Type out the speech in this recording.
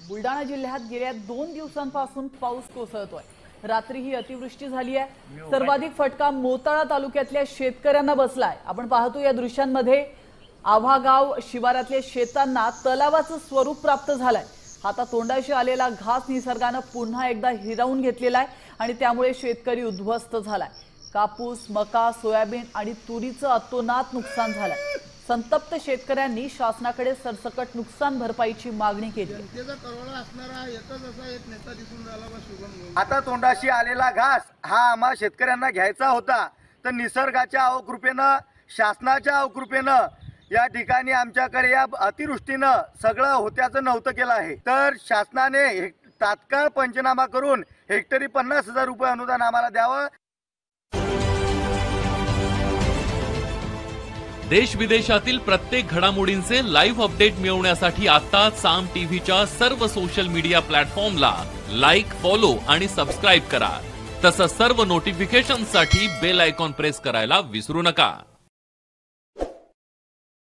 बुलढाणा जिल्ह्यात गेल्या 2 दिवसांपासून पाऊस कोसळतोय। रात्री ही अतिवृष्टी झाली आहे। सर्वाधिक फटका मोताळा तालुक्यातल्या शेतकऱ्यांना बसलाय। आपण पाहतो या दृश्यांमध्ये आव्हागाव शिवारातल्या शेतांना तलावाचं स्वरूप प्राप्त झालंय। हातातोंडाशी आलेला घास निसर्गाने पुन्हा एकदा हिरावून घेतलेला आहे आणि त्यामुळे शेतकरी उद्ध्वस्त झालाय। कापूस, मका, सोयाबीन आणि तुरीचं अतोनात नुकसान झालंय। संतप्त शेतकऱ्यांनी शासनाकडे सरसकट नुकसान भरपाईची मागणी केली। आता तोंडाशी आलेला घास हा आम्हा शेतकऱ्यांना घ्यायचा होता, तर निसर्गाच्या अवकृपेनं, शासनाच्या अवकृपेनं या ठिकाणी आमच्याकडे या अतिवृष्टीनं सगळं होत्याचं नव्हतं केलं आहे। तर शासनाने तात्काळ पंचनामा करून हेक्टरी 50,000 रुपये अनुदान आम्हाला द्यावं। देश विदेशातील प्रत्येक घडामोडींचे लाईव्ह अपडेट मिळवण्यासाठी आता साम टीव्हीच्या सर्व सोशल मीडिया प्लॅटफॉर्मला लाईक, फॉलो आणि सबस्क्राईब करा। तसंच सर्व नोटिफिकेशनसाठी बेल आयकॉन प्रेस करायला विसरू नका।